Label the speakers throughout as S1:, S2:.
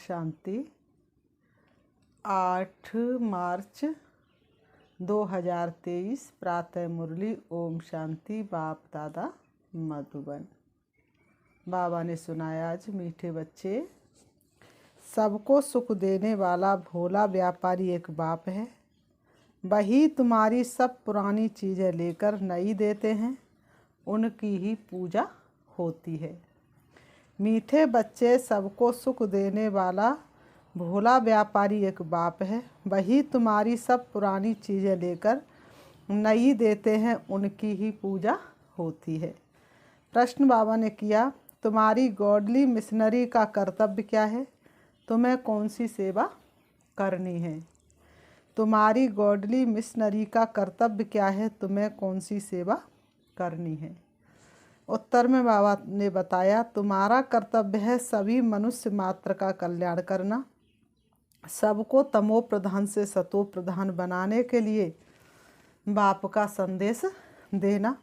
S1: शांति। 8 मार्च 2023 प्रातः मुरली। ओम शांति। बाप दादा मधुबन। बाबा ने सुनाया आज, मीठे बच्चे, सबको सुख देने वाला भोला व्यापारी एक बाप है। वही तुम्हारी सब पुरानी चीज़ें लेकर नई देते हैं, उनकी ही पूजा होती है। मीठे बच्चे, सबको सुख देने वाला भोला व्यापारी एक बाप है। वही तुम्हारी सब पुरानी चीज़ें लेकर नई देते हैं, उनकी ही पूजा होती है। प्रश्न बाबा ने किया, तुम्हारी गॉडली मिशनरी का कर्तव्य क्या है? तुम्हें कौन सी सेवा करनी है? तुम्हारी गॉडली मिशनरी का कर्तव्य क्या है? तुम्हें कौन सी सेवा करनी है? उत्तर में बाबा ने बताया, तुम्हारा कर्तव्य है सभी मनुष्य मात्र का कल्याण करना, सबको तमो प्रधान से सतो प्रधान बनाने के लिए बाप का संदेश देना।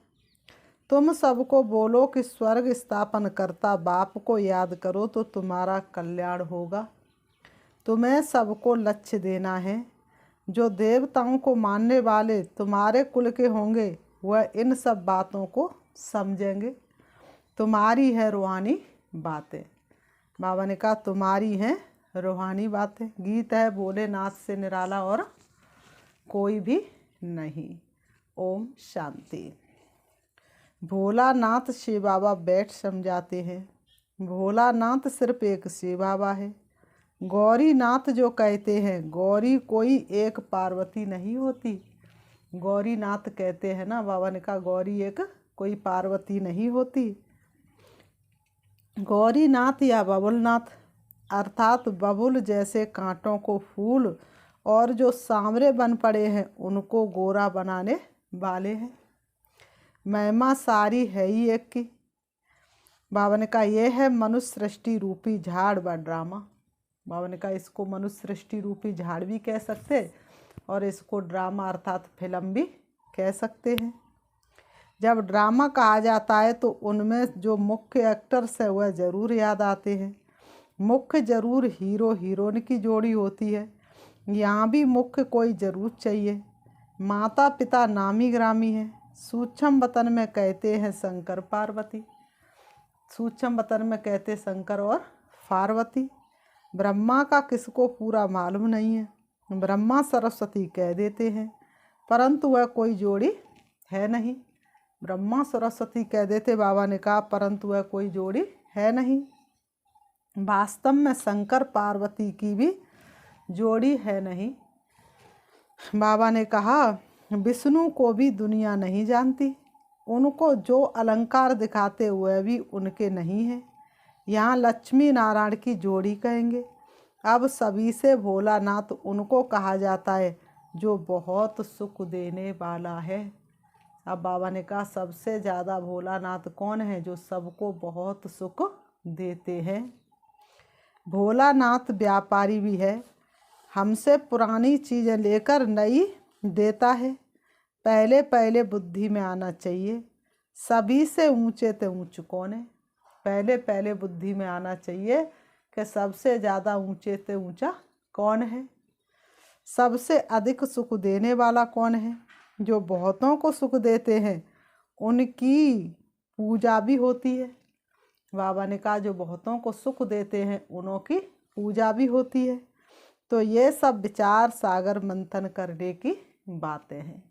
S1: तुम सबको बोलो कि स्वर्ग स्थापन करता बाप को याद करो तो तुम्हारा कल्याण होगा। तुम्हें सबको लक्ष्य देना है। जो देवताओं को मानने वाले तुम्हारे कुल के होंगे वह इन सब बातों को समझेंगे। तुम्हारी है रूहानी बातें। बाबा ने कहा, तुम्हारी हैं रूहानी बातें। गीत है, भोलेनाथ से निराला और कोई भी नहीं। ओम शांति। भोलानाथ शिव बाबा बैठ समझाते हैं। भोलानाथ सिर्फ एक शिव बाबा है। गौरीनाथ जो कहते हैं, गौरी कोई एक पार्वती नहीं होती। गौरीनाथ कहते हैं ना, बाबा ने कहा गौरी एक कोई पार्वती नहीं होती। गौरीनाथ या बबुलनाथ अर्थात बबुल जैसे कांटों को फूल और जो सांवरे बन पड़े हैं उनको गोरा बनाने वाले हैं। महिमा सारी है ही एक की। बाबा ने कहा, यह है मनुष्य सृष्टि रूपी झाड़ व ड्रामा। बाबा ने कहा, इसको मनुष्य सृष्टि रूपी झाड़ भी कह सकते और इसको ड्रामा अर्थात फिल्म भी कह सकते हैं। जब ड्रामा कहा जाता है तो उनमें जो मुख्य एक्टर्स हैं वह ज़रूर याद आते हैं। मुख्य ज़रूर हीरो हीरोइन की जोड़ी होती है। यहाँ भी मुख्य कोई ज़रूर चाहिए। माता पिता नामी ग्रामी हैं। सूक्ष्म वतन में कहते हैं शंकर पार्वती। सूक्ष्म वतन में कहते शंकर और पार्वती। ब्रह्मा का किसको पूरा मालूम नहीं है। ब्रह्मा सरस्वती कह देते हैं, परंतु वह कोई जोड़ी है नहीं। ब्रह्मा सरस्वती कह देते, बाबा ने कहा, परंतु वह कोई जोड़ी है नहीं। वास्तव में शंकर पार्वती की भी जोड़ी है नहीं। बाबा ने कहा, विष्णु को भी दुनिया नहीं जानती। उनको जो अलंकार दिखाते हुए भी उनके नहीं है। यहाँ लक्ष्मी नारायण की जोड़ी कहेंगे। अब सभी से भोलानाथ उनको कहा जाता है जो बहुत सुख देने वाला है। अब बाबा ने कहा, सबसे ज़्यादा भोलानाथ कौन है? जो सबको बहुत सुख देते हैं। भोलानाथ व्यापारी भी है। हमसे पुरानी चीज़ें लेकर नई देता है। पहले पहले बुद्धि में आना चाहिए, सभी से ऊंचे ते ऊंच कौन है? पहले पहले बुद्धि में आना चाहिए कि सबसे ज़्यादा ऊंचे ते ऊंचा कौन है? सबसे अधिक सुख देने वाला कौन है? जो बहुतों को सुख देते हैं उनकी पूजा भी होती है। बाबा ने कहा, जो बहुतों को सुख देते हैं उन्हों की पूजा भी होती है। तो ये सब विचार सागर मंथन करने की बातें हैं।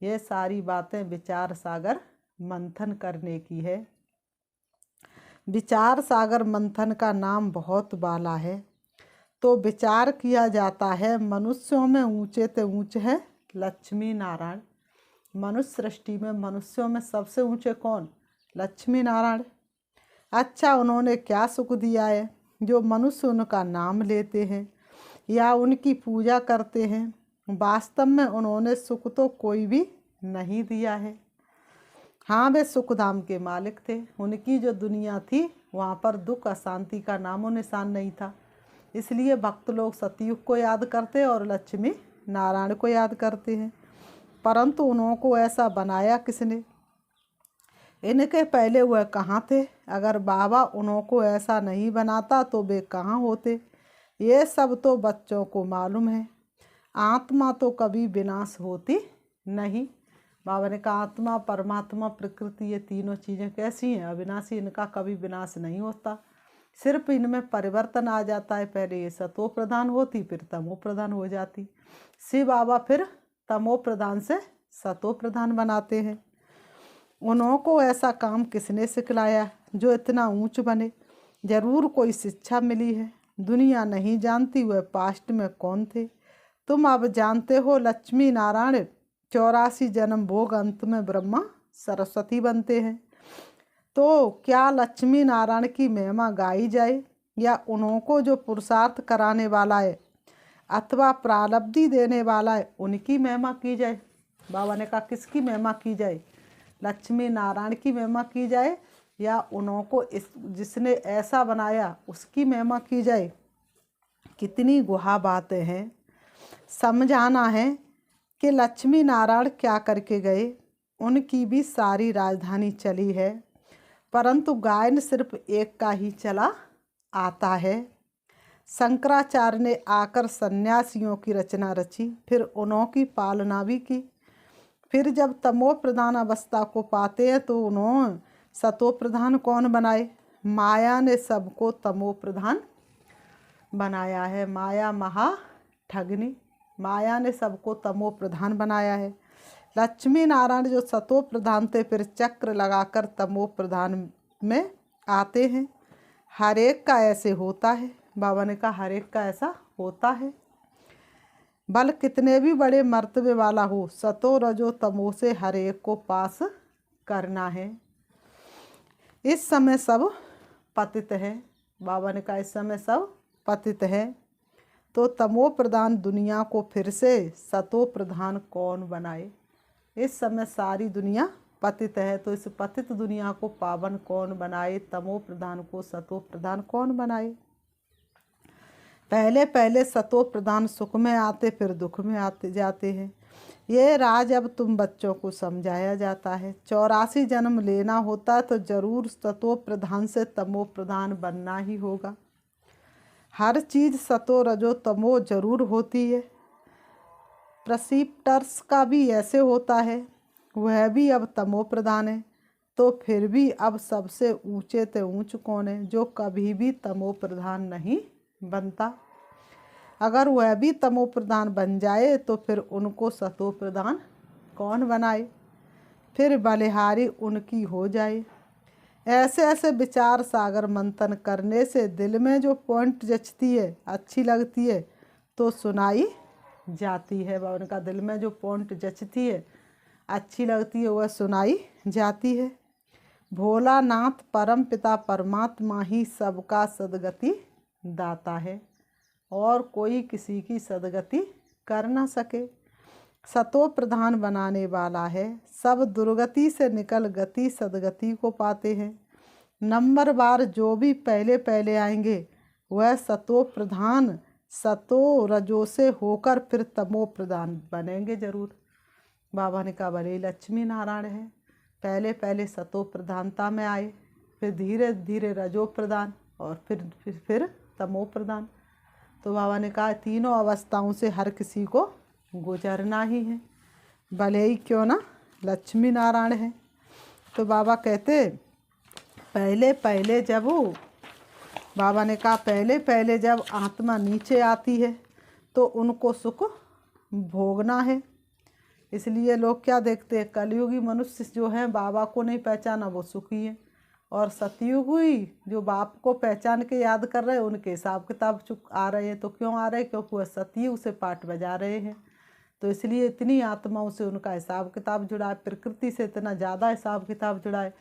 S1: ये सारी बातें विचार सागर मंथन करने की है। विचार सागर मंथन का नाम बहुत बाला है। तो विचार किया जाता है, मनुष्यों में ऊंचे ते ऊंचे हैं लक्ष्मी नारायण। मनुष्य सृष्टि में मनुष्यों में सबसे ऊंचे कौन? लक्ष्मी नारायण। अच्छा, उन्होंने क्या सुख दिया है? जो मनुष्य उनका नाम लेते हैं या उनकी पूजा करते हैं, वास्तव में उन्होंने सुख तो कोई भी नहीं दिया है। हाँ, वे सुखधाम के मालिक थे। उनकी जो दुनिया थी वहाँ पर दुख अशांति का नामो निशान नहीं था। इसलिए भक्त लोग सतयुग को याद करते और लक्ष्मी नारायण को याद करते हैं। परंतु उनको ऐसा बनाया किसने? इनके पहले वह कहाँ थे? अगर बाबा उनको ऐसा नहीं बनाता तो वे कहाँ होते? ये सब तो बच्चों को मालूम है। आत्मा तो कभी विनाश होती नहीं। बाबा ने कहा आत्मा, परमात्मा, प्रकृति, ये तीनों चीज़ें कैसी हैं? अविनाशी, इनका कभी विनाश नहीं होता। सिर्फ इनमें परिवर्तन आ जाता है। पहले ये सतो प्रधान होती, फिर तमो प्रधान हो जाती। शिव बाबा फिर तमो प्रधान से सतो प्रधान बनाते हैं। उनको ऐसा काम किसने सिखलाया जो इतना ऊंच बने? जरूर कोई शिक्षा मिली है। दुनिया नहीं जानती वह पास्ट में कौन थे। तुम अब जानते हो लक्ष्मी नारायण 84 जन्म भोग, अंत में ब्रह्मा सरस्वती बनते हैं। तो क्या लक्ष्मी नारायण की महिमा गाई जाए या उनको जो पुरुषार्थ कराने वाला है अथवा प्रारब्धि देने वाला है उनकी महिमा की जाए? बाबा ने कहा किसकी महिमा की जाए? लक्ष्मी नारायण की महिमा की जाए या उनको इस जिसने ऐसा बनाया उसकी महिमा की जाए? कितनी गुहा बातें हैं। समझाना है कि लक्ष्मी नारायण क्या करके गए। उनकी भी सारी राजधानी चली है, परंतु गायन सिर्फ एक का ही चला आता है। शंकराचार्य ने आकर सन्यासियों की रचना रची, फिर उनकी पालना भी की। फिर जब तमो प्रधान अवस्था को पाते हैं तो उन्होंने सतो प्रधान कौन बनाए? माया ने सबको तमो प्रधान बनाया है। माया महा ठगनी, माया ने सबको तमो प्रधान बनाया है। लक्ष्मी नारायण जो सतो प्रधान थे फिर चक्र लगाकर तमो प्रधान में आते हैं। हर एक का ऐसे होता है। बाबा ने कहा हर एक का ऐसा होता है। बल कितने भी बड़े मर्तबे वाला हो, सतो रजो तमो से हर एक को पास करना है। इस समय सब पतित है। बाबा ने कहा इस समय सब पतित है, तो तमो प्रधान दुनिया को फिर से सतो प्रधान कौन बनाए? इस समय सारी दुनिया पतित है, तो इस पतित दुनिया को पावन कौन बनाए? तमो प्रधान को सतो प्रधान कौन बनाए? पहले पहले सतो प्रधान सुख में आते, फिर दुख में आते जाते हैं। ये राज अब तुम बच्चों को समझाया जाता है। 84 जन्म लेना होता तो जरूर सतो प्रधान से तमो प्रधान बनना ही होगा। हर चीज़ सतो रजो तमो जरूर होती है। प्रेसिप्टर्स का भी ऐसे होता है, वह भी अब तमो प्रधान है। तो फिर भी अब सबसे ऊंचे ते ऊंच कौन है जो कभी भी तमो प्रधान नहीं बनता? अगर वह भी तमो प्रधान बन जाए तो फिर उनको सतो प्रधान कौन बनाए? फिर बलिहारी उनकी हो जाए। ऐसे ऐसे विचार सागर मंथन करने से दिल में जो पॉइंट जचती है, अच्छी लगती है तो सुनाई जाती है। उनका दिल में जो पॉइंट जचती है, अच्छी लगती है, वह सुनाई जाती है। भोलानाथ परम पिता परमात्मा ही सबका सदगति दाता है और कोई किसी की सदगति कर ना सके। सतो प्रधान बनाने वाला है। सब दुर्गति से निकल गति सदगति को पाते हैं। नंबर बार जो भी पहले पहले आएंगे वह सतो प्रधान सतो रजो से होकर फिर तमो प्रधान बनेंगे जरूर। बाबा ने कहा भले लक्ष्मी नारायण है, पहले पहले सतो प्रधानता में आए, फिर धीरे धीरे रजो प्रधान और फिर तमो प्रधान। तो बाबा ने कहा तीनों अवस्थाओं से हर किसी को गुजरना ही है, भले ही क्यों ना लक्ष्मी नारायण है। तो बाबा कहते पहले पहले जब बाबा ने कहा पहले पहले जब आत्मा नीचे आती है तो उनको सुख भोगना है। इसलिए लोग क्या देखते हैं, कलयुगी मनुष्य जो हैं बाबा को नहीं पहचाना वो सुखी है, और सतयुगी जो बाप को पहचान के याद कर रहे हैं उनके हिसाब किताब चुक आ रहे हैं। तो क्यों आ रहे हैं? क्योंकि वह सतयुग से पाठ बजा रहे हैं। तो इसलिए इतनी आत्माओं से उनका हिसाब किताब जुड़ा है, प्रकृति से इतना ज़्यादा हिसाब किताब जुड़ा है।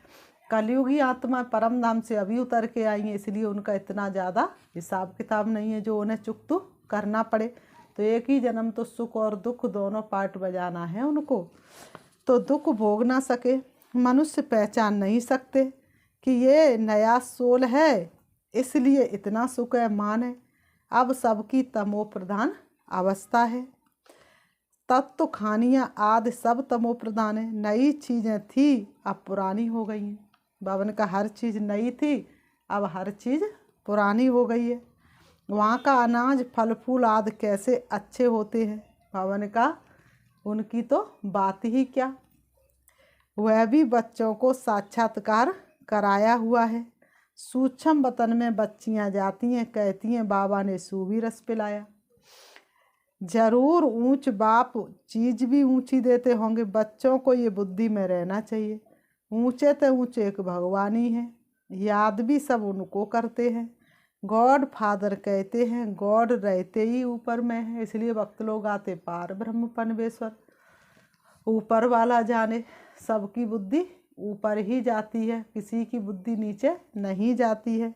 S1: कलयुगी आत्मा परम धाम से अभी उतर के आई हैं, इसलिए उनका इतना ज़्यादा हिसाब किताब नहीं है जो उन्हें चुकतू करना पड़े। तो एक ही जन्म तो सुख और दुख दोनों पार्ट बजाना है उनको। तो दुख भोग ना सके, मनुष्य पहचान नहीं सकते कि ये नया सोल है, इसलिए इतना सुख है मान है। अब सबकी तमो प्रधान अवस्था है। तत्व खानियाँ आदि सब तमो प्रधान है। नई चीज़ें थी अब पुरानी हो गई हैं। बाबा ने कहा हर चीज़ नई थी अब हर चीज़ पुरानी हो गई है। वहाँ का अनाज फल फूल आदि कैसे अच्छे होते हैं। बाबा ने कहा उनकी तो बात ही क्या, वह भी बच्चों को साक्षात्कार कराया हुआ है। सूक्ष्म वतन में बच्चियां जाती हैं, कहती हैं बाबा ने सूबी रस पिलाया। जरूर ऊंच बाप चीज भी ऊंची देते होंगे, बच्चों को ये बुद्धि में रहना चाहिए। ऊंचे तो ऊंचे एक भगवान ही है, याद भी सब उनको करते हैं। गॉड फादर कहते हैं, गॉड रहते ही ऊपर में है, इसलिए भक्त लोग आते पार ब्रह्म परमेश्वर। ऊपर वाला जाने, सबकी बुद्धि ऊपर ही जाती है, किसी की बुद्धि नीचे नहीं जाती है।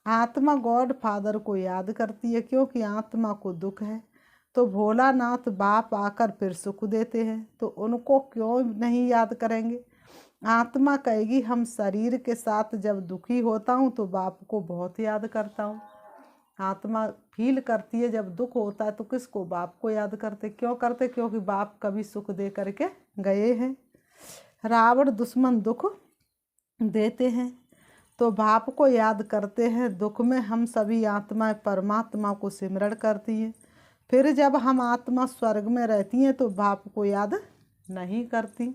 S1: आत्मा गॉड फादर को याद करती है, क्योंकि आत्मा को दुख है तो भोलानाथ बाप आकर फिर सुख देते हैं, तो उनको क्यों नहीं याद करेंगे। आत्मा कहेगी हम शरीर के साथ जब दुखी होता हूँ तो बाप को बहुत याद करता हूँ। आत्मा फील करती है जब दुख होता है तो किसको, बाप को याद करते। क्यों करते, क्योंकि बाप कभी सुख दे करके गए हैं। रावण दुश्मन दुख देते हैं तो बाप को याद करते हैं। दुख में हम सभी आत्माएं परमात्मा को सिमरण करती हैं। फिर जब हम आत्मा स्वर्ग में रहती हैं तो बाप को याद नहीं करती।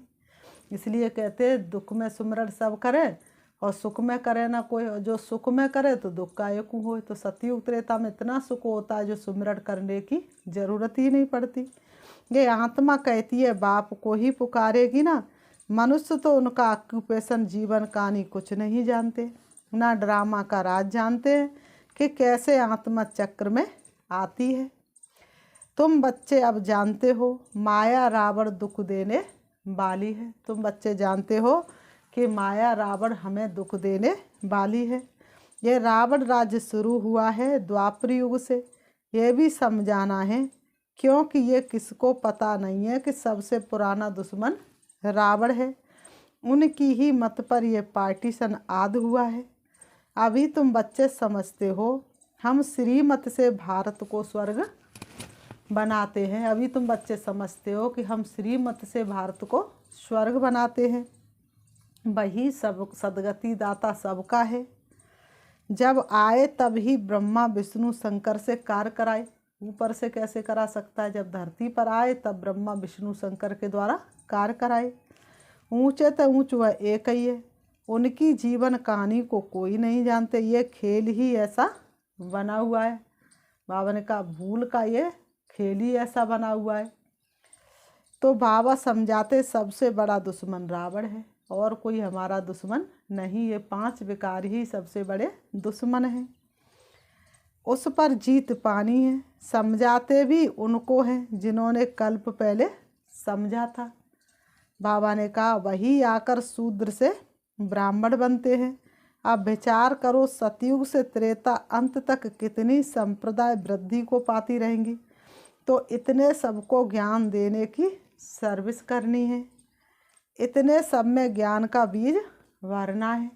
S1: इसलिए कहते हैं दुख में सुमरण सब करे और सुख में करे ना कोई। जो सुख में करे तो दुख का एक हो। तो सतयुग त्रेता में इतना सुख होता है जो सुमरण करने की जरूरत ही नहीं पड़ती। ये आत्मा कहती है बाप को ही पुकारेगी ना। मनुष्य तो उनका ऑक्यूपेशन जीवन कहानी कुछ नहीं जानते, ना ड्रामा का राज जानते हैं कि कैसे आत्मा चक्र में आती है। तुम बच्चे अब जानते हो माया रावण दुख देने वाली है। तुम बच्चे जानते हो कि माया रावण हमें दुख देने वाली है। ये रावण राज्य शुरू हुआ है द्वापर युग से, ये भी समझाना है, क्योंकि ये किसको पता नहीं है कि सबसे पुराना दुश्मन रावण है। उनकी ही मत पर यह पार्टीशन आद हुआ है। अभी तुम बच्चे समझते हो हम श्रीमत से भारत को स्वर्ग बनाते हैं। अभी तुम बच्चे समझते हो कि हम श्रीमत से भारत को स्वर्ग बनाते हैं। वही सब सदगति दाता सबका है। जब आए तब ही ब्रह्मा विष्णु शंकर से कार्य कराए। ऊपर से कैसे करा सकता है, जब धरती पर आए तब ब्रह्मा विष्णु शंकर के द्वारा कार्य कराए। ऊंचे तो ऊंच वह एक ही है, उनकी जीवन कहानी को कोई नहीं जानते। ये खेल ही ऐसा बना हुआ है। बाबा ने कहा भूल का ये खेल ही ऐसा बना हुआ है। तो बाबा समझाते सबसे बड़ा दुश्मन रावण है और कोई हमारा दुश्मन नहीं। ये 5 विकार ही सबसे बड़े दुश्मन हैं। उस पर जीत पानी है। समझाते भी उनको हैं जिन्होंने कल्प पहले समझा था। बाबा ने कहा वही आकर शूद्र से ब्राह्मण बनते हैं। अब विचार करो सतयुग से त्रेता अंत तक कितनी संप्रदाय वृद्धि को पाती रहेंगी। तो इतने सबको ज्ञान देने की सर्विस करनी है, इतने सब में ज्ञान का बीज भरना है।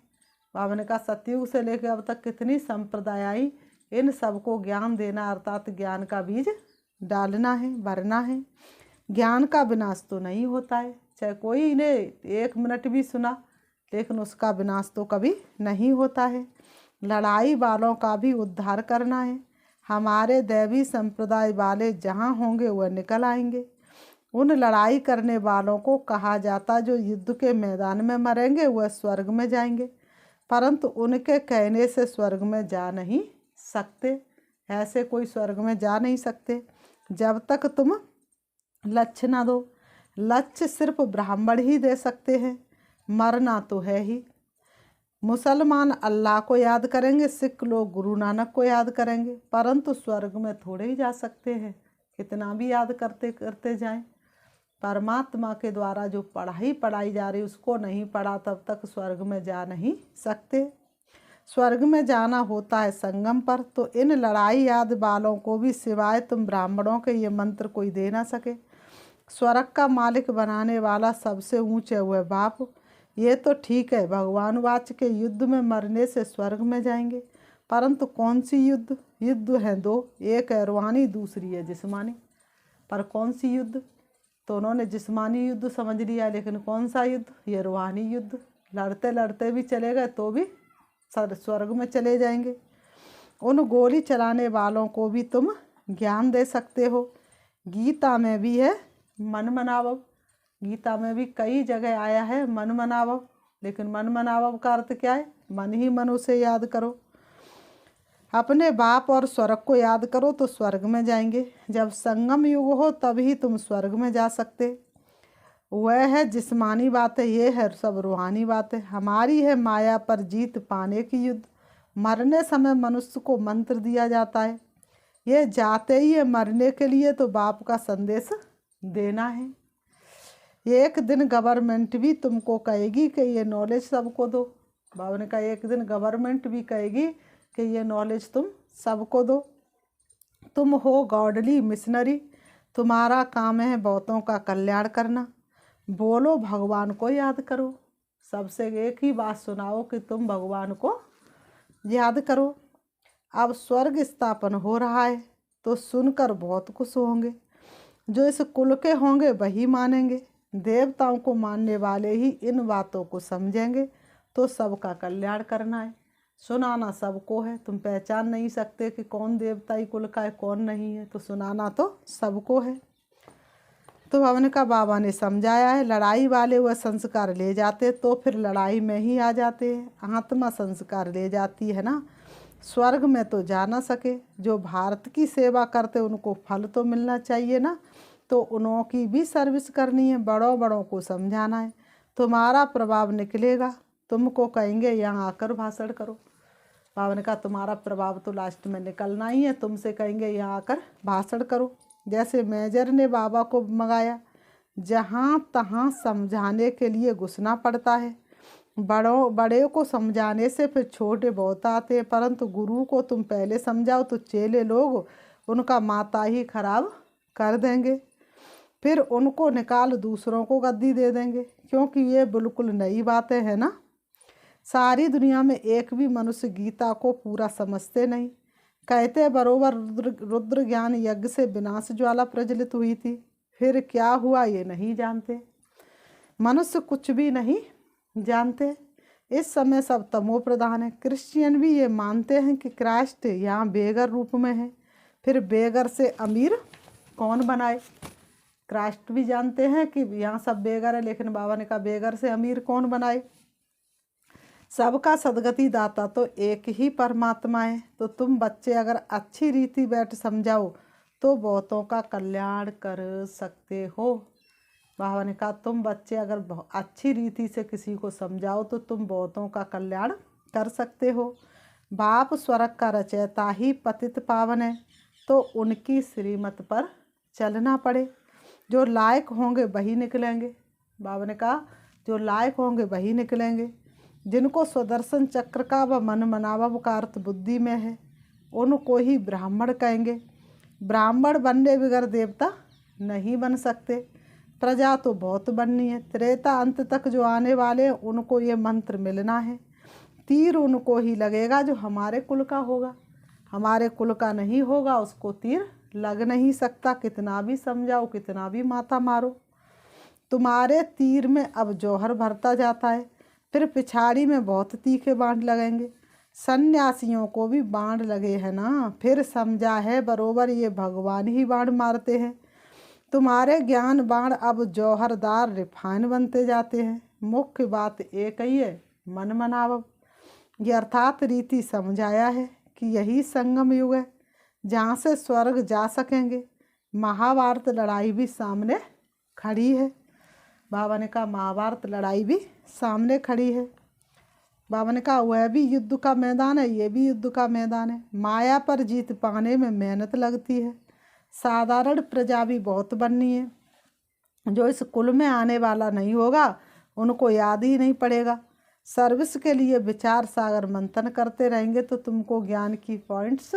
S1: बाबा ने कहा सतयुग से लेकर अब तक कितनी संप्रदाय आई, इन सबको ज्ञान देना अर्थात ज्ञान का बीज डालना है, भरना है। ज्ञान का विनाश तो नहीं होता है, चाहे कोई इन्हें 1 मिनट भी सुना लेकिन उसका विनाश तो कभी नहीं होता है। लड़ाई वालों का भी उद्धार करना है। हमारे दैवी संप्रदाय वाले जहाँ होंगे वह निकल आएंगे। उन लड़ाई करने वालों को कहा जाता जो युद्ध के मैदान में मरेंगे वह स्वर्ग में जाएंगे, परंतु उनके कहने से स्वर्ग में जा नहीं सकते। ऐसे कोई स्वर्ग में जा नहीं सकते जब तक तुम लक्ष्य ना दो। लक्ष्य सिर्फ ब्राह्मण ही दे सकते हैं, मरना तो है ही। मुसलमान अल्लाह को याद करेंगे, सिख लोग गुरु नानक को याद करेंगे, परंतु स्वर्ग में थोड़े ही जा सकते हैं। कितना भी याद करते करते जाएं, परमात्मा के द्वारा जो पढ़ाई जा रही उसको नहीं पढ़ा तब तक स्वर्ग में जा नहीं सकते। स्वर्ग में जाना होता है संगम पर। तो इन लड़ाई याद वालों को भी सिवाय तुम ब्राह्मणों के ये मंत्र कोई दे ना सके। स्वर्ग का मालिक बनाने वाला सबसे ऊंचे हुए बाप। ये तो ठीक है भगवान वाच के युद्ध में मरने से स्वर्ग में जाएंगे, परंतु कौन सी युद्ध? युद्ध हैं 2, एक है रूहानी दूसरी है जिस्मानी। पर कौन सी युद्ध? तो उन्होंने जिस्मानी युद्ध समझ लिया, लेकिन कौन सा युद्ध? ये रूहानी युद्ध। लड़ते लड़ते भी चले गए तो भी स्वर्ग में चले जाएंगे। उन गोली चलाने वालों को भी तुम ज्ञान दे सकते हो। गीता में भी है मन मनावव। गीता में भी कई जगह आया है मन मनावव, लेकिन मन मनावव का अर्थ क्या है? मन ही मन उसे याद करो। अपने बाप और स्वर्ग को याद करो तो स्वर्ग में जाएंगे। जब संगम युग हो तभी तुम स्वर्ग में जा सकते। वह है जिस्मानी बातें, ये है सब रूहानी बातें। हमारी है माया पर जीत पाने की युद्ध। मरने समय मनुष्य को मंत्र दिया जाता है, ये जाते ही है मरने के लिए तो बाप का संदेश देना है। एक दिन गवर्नमेंट भी तुमको कहेगी कि ये नॉलेज सबको दो। बाबा ने कहा एक दिन गवर्नमेंट भी कहेगी कि ये नॉलेज तुम सबको दो। तुम हो गॉडली मिशनरी, तुम्हारा काम है बहुतों का कल्याण करना। बोलो भगवान को याद करो। सबसे एक ही बात सुनाओ कि तुम भगवान को याद करो। अब स्वर्ग स्थापन हो रहा है तो सुनकर बहुत खुश होंगे। जो इस कुल के होंगे वही मानेंगे। देवताओं को मानने वाले ही इन बातों को समझेंगे। तो सबका कल्याण करना है, सुनाना सबको है। तुम पहचान नहीं सकते कि कौन देवताई कुल का है कौन नहीं है, तो सुनाना तो सबको है। तो हमने कहा बाबा ने समझाया है, लड़ाई वाले वह संस्कार ले जाते तो फिर लड़ाई में ही आ जाते हैं। आत्मा संस्कार ले जाती है ना, स्वर्ग में तो जा ना सके। जो भारत की सेवा करते उनको फल तो मिलना चाहिए ना, तो उन्हों की भी सर्विस करनी है। बड़ों बड़ों को समझाना है, तुम्हारा प्रभाव निकलेगा। तुमको कहेंगे यहाँ आकर भाषण करो। बाबा ने कहा तुम्हारा प्रभाव तो लास्ट में निकलना ही है, तुमसे कहेंगे यहाँ आकर भाषण करो। जैसे मेजर ने बाबा को मंगाया, जहाँ तहाँ समझाने के लिए घुसना पड़ता है। बड़े को समझाने से फिर छोटे बहुत आते हैं, परंतु गुरु को तुम पहले समझाओ तो चेले लोग उनका माता ही खराब कर देंगे, फिर उनको निकाल दूसरों को गद्दी दे देंगे। क्योंकि ये बिल्कुल नई बातें हैं ना। सारी दुनिया में एक भी मनुष्य गीता को पूरा समझते नहीं। कहते बरोबर रुद्र ज्ञान यज्ञ से विनाश ज्वाला प्रज्वलित हुई थी, फिर क्या हुआ ये नहीं जानते। मनुष्य कुछ भी नहीं जानते। इस समय सब तमो प्रधान है। क्रिश्चियन भी ये मानते हैं कि क्राइस्ट यहाँ बेगर रूप में है, फिर बेगर से अमीर कौन बनाए। क्राइस्ट भी जानते हैं कि यहाँ सब बेगर है, लेकिन बाबा ने कहा बेगर से अमीर कौन बनाए। सबका सदगति दाता तो एक ही परमात्मा है। तो तुम बच्चे अगर अच्छी रीति बैठ समझाओ तो बहुतों का कल्याण कर सकते हो। बाबा ने कहा तुम बच्चे अगर अच्छी रीति से किसी को समझाओ तो तुम बहुतों का कल्याण कर सकते हो। बाप स्वर्ग का रचयिता ही पतित पावन है, तो उनकी श्रीमत पर चलना पड़े। जो लायक होंगे वही निकलेंगे। बाबा ने कहा जो लायक होंगे वही निकलेंगे। जिनको स्वदर्शन चक्र का व मन मनावव का अर्थ बुद्धि में है उनको ही ब्राह्मण कहेंगे। ब्राह्मण बनने बगैर देवता नहीं बन सकते। प्रजा तो बहुत बननी है। त्रेता अंत तक जो आने वाले हैं उनको ये मंत्र मिलना है। तीर उनको ही लगेगा जो हमारे कुल का होगा। हमारे कुल का नहीं होगा उसको तीर लग नहीं सकता, कितना भी समझाओ कितना भी माथा मारो। तुम्हारे तीर में अब जौहर भरता जाता है, फिर पिछाड़ी में बहुत तीखे बाण लगेंगे। सन्यासियों को भी बाण लगे हैं ना, फिर समझा है बरोबर ये भगवान ही बाण मारते हैं। तुम्हारे ज्ञान बाण अब जौहरदार रिफाइन बनते जाते हैं। मुख्य बात एक ही है, मन मनावव। ये अर्थात रीति समझाया है कि यही संगम युग है जहाँ से स्वर्ग जा सकेंगे। महाभारत लड़ाई भी सामने खड़ी है। बाबा ने कहा महाभारत लड़ाई भी सामने खड़ी है। बाबा ने कहा वह भी युद्ध का मैदान है, ये भी युद्ध का मैदान है। माया पर जीत पाने में मेहनत लगती है। साधारण प्रजा भी बहुत बननी है। जो इस कुल में आने वाला नहीं होगा उनको याद ही नहीं पड़ेगा। सर्विस के लिए विचार सागर मंथन करते रहेंगे तो तुमको ज्ञान की पॉइंट्स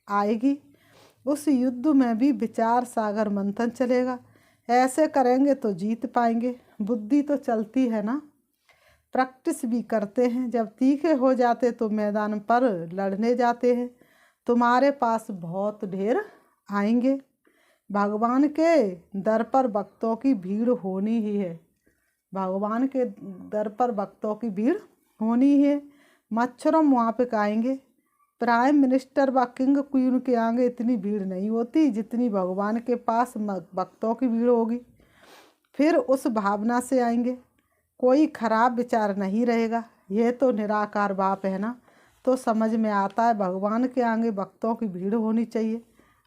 S1: आएगी। उस युद्ध में भी विचार सागर मंथन चलेगा। ऐसे करेंगे तो जीत पाएंगे। बुद्धि तो चलती है ना, प्रैक्टिस भी करते हैं। जब तीखे हो जाते तो मैदान पर लड़ने जाते हैं। तुम्हारे पास बहुत ढेर आएंगे। भगवान के दर पर भक्तों की भीड़ होनी ही है। भगवान के दर पर भक्तों की भीड़ होनी है। मच्छरों वहाँ पे आएंगे, प्राइम मिनिस्टर व किंग क्वीन के आगे इतनी भीड़ नहीं होती जितनी भगवान के पास भक्तों की भीड़ होगी। फिर उस भावना से आएंगे, कोई खराब विचार नहीं रहेगा। यह तो निराकार बाप है ना, तो समझ में आता है भगवान के आगे भक्तों की भीड़ होनी चाहिए।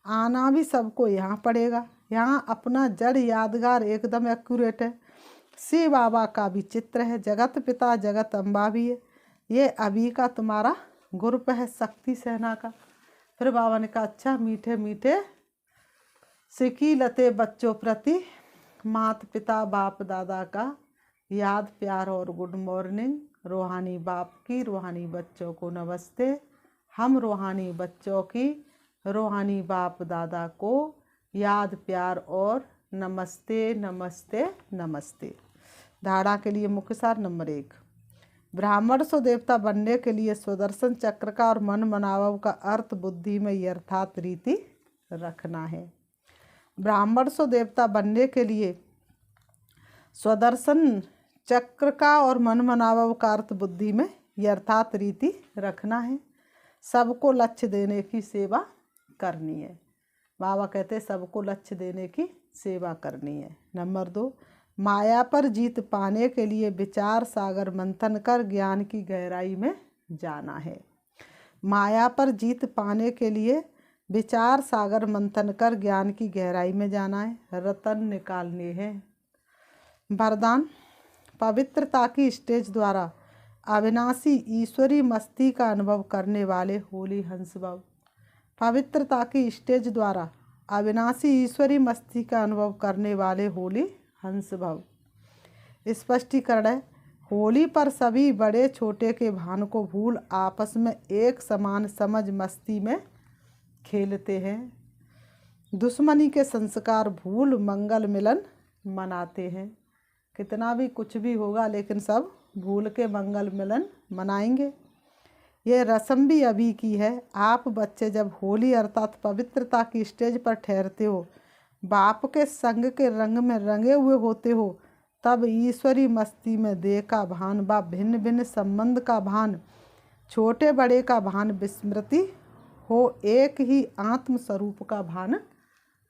S1: आना भी सबको यहाँ पड़ेगा। यहाँ अपना जड़ यादगार एकदम एक्यूरेट है। शिव बाबा का भी चित्र है, जगत पिता जगत अम्बा भी है। ये अभी का तुम्हारा ग्रुप है शक्ति सेना का। फिर बाबा ने कहा अच्छा मीठे मीठे सिकी लते बच्चों प्रति माता पिता बाप दादा का याद प्यार और गुड मॉर्निंग। रूहानी बाप की रूहानी बच्चों को नमस्ते। हम रूहानी बच्चों की रूहानी बाप दादा को याद प्यार और नमस्ते नमस्ते नमस्ते। धारणा के लिए मुख्य सार नंबर 1, ब्राह्मण सो देवता बनने के लिए सुदर्शन चक्र का और मन मनावव का अर्थ बुद्धि में यथार्थ रीति रखना है। ब्राह्मण सो देवता बनने के लिए सुदर्शन चक्र का और मन मनावव का अर्थ बुद्धि में यथार्थ रीति रखना है। सबको लक्ष्य देने की सेवा करनी है। बाबा कहते सबको लक्ष्य देने की सेवा करनी है। नंबर 2, माया पर जीत पाने के लिए विचार सागर मंथन कर ज्ञान की गहराई में जाना है। माया पर जीत पाने के लिए विचार सागर मंथन कर ज्ञान की गहराई में जाना है, रतन निकालने हैं। वरदान, पवित्रता की स्टेज द्वारा अविनाशी ईश्वरी मस्ती का अनुभव करने वाले होली हंस भव। पवित्रता की स्टेज द्वारा अविनाशी ईश्वरी मस्ती का अनुभव करने वाले होली हंस भव। स्पष्टीकरण है, होली पर सभी बड़े छोटे के भान को भूल आपस में एक समान समझ मस्ती में खेलते हैं। दुश्मनी के संस्कार भूल मंगल मिलन मनाते हैं। कितना भी कुछ भी होगा लेकिन सब भूल के मंगल मिलन मनाएंगे। ये रस्म भी अभी की है। आप बच्चे जब होली अर्थात पवित्रता की स्टेज पर ठहरते हो, बाप के संग के रंग में रंगे हुए होते हो, तब ईश्वरी मस्ती में देह का भान व भिन्न भिन्न संबंध का भान, छोटे बड़े का भान विस्मृति हो एक ही आत्म स्वरूप का भान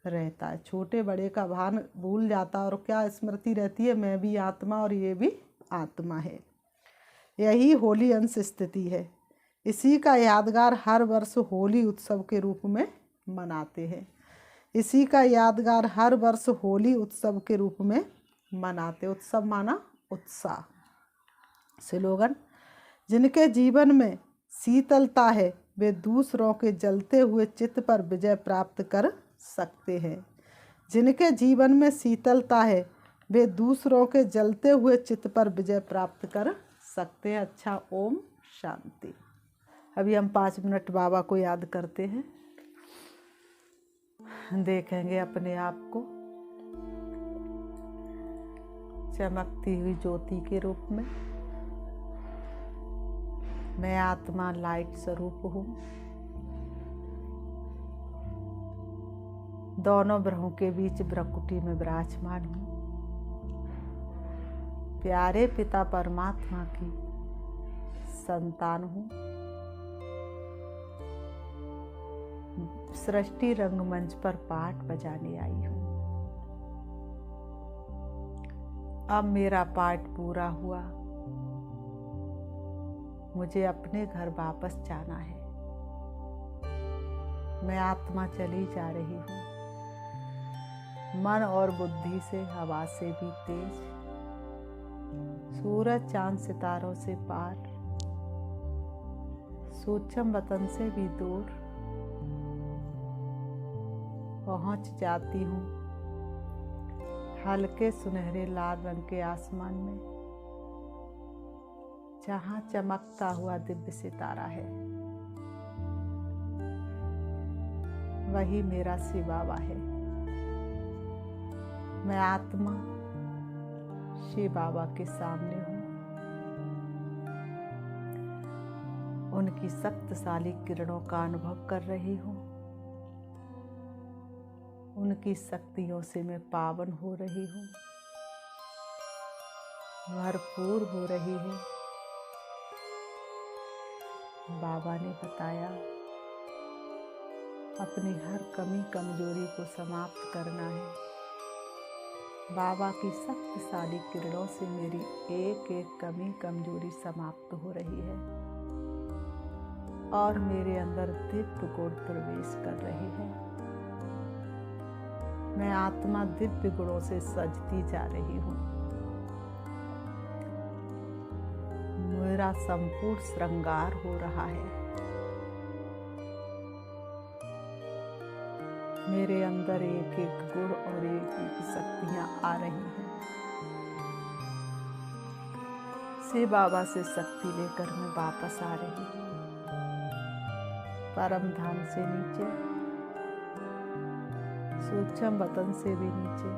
S1: रहता है। छोटे बड़े का भान भूल जाता और क्या स्मृति रहती है, मैं भी आत्मा और ये भी आत्मा है। यही होली अंश स्थिति है। इसी का यादगार हर वर्ष होली उत्सव के रूप में मनाते हैं। इसी का यादगार हर वर्ष होली उत्सव के रूप में मनाते। उत्सव माना उत्साह। स्लोगन, जिनके जीवन में शीतलता है वे दूसरों के जलते हुए चित्त पर विजय प्राप्त कर सकते हैं। जिनके जीवन में शीतलता है वे दूसरों के जलते हुए चित्त पर विजय प्राप्त कर सकते हैं। अच्छा, ओम शांति। अभी हम 5 मिनट बाबा को याद करते हैं। देखेंगे अपने आप को चमकती हुई ज्योति के रूप में। मैं आत्मा लाइट स्वरूप हूँ। दोनों ब्रह्मों के बीच ब्रह्मकुटी में विराजमान हूँ। प्यारे पिता परमात्मा की संतान हूँ। सृष्टि रंगमंच पर पाठ बजाने आई हूँ। अब मेरा पाठ पूरा हुआ। मुझे अपने घर वापस जाना है। मैं आत्मा चली जा रही हूँ, मन और बुद्धि से हवा से भी तेज, सूरज चांद सितारों से पार, सूक्ष्म वतन से भी दूर पहुंच जाती हूँ हल्के सुनहरे लाल रंग के आसमान में, जहाँ चमकता हुआ दिव्य सितारा है। वही मेरा शिव बाबा है। मैं आत्मा शिव बाबा के सामने हूँ। उनकी शक्तिशाली किरणों का अनुभव कर रही हूँ। उनकी शक्तियों से मैं पावन हो रही हूँ, भरपूर हो रही हूँ। बाबा ने बताया अपनी हर कमी कमजोरी को समाप्त करना है। बाबा की शक्तिशाली किरणों से मेरी एक एक कमी कमजोरी समाप्त हो रही है और मेरे अंदर दिव्य गुण प्रवेश कर रहे हैं। मैं आत्मा दिव्य गुणों से सजती जा रही हूँ। मेरा संपूर्ण श्रृंगार हो रहा है। मेरे अंदर एक एक गुण और एक एक शक्तियां आ रही हैं। शिव बाबा से शक्ति लेकर मैं वापस आ रही हूँ। परम धाम से नीचे, सूक्ष्म वतन से भी नीचे,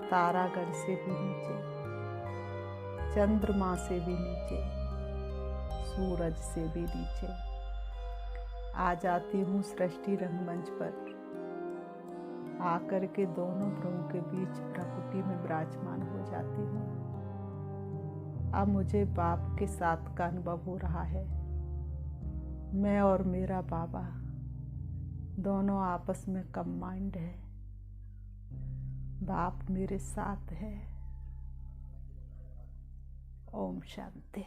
S1: तारागढ़ से भी नीचे, चंद्रमा से भी नीचे, सूरज से भी नीचे आ जाती हूँ सृष्टि रंगमंच पर। आकर के दोनों ग्रहों के बीच प्रकृति में विराजमान हो जाती हूँ। अब मुझे बाप के साथ का अनुभव हो रहा है। मैं और मेरा बाबा दोनों आपस में कंबाइंड है। बाप मेरे साथ है। ओम शांति।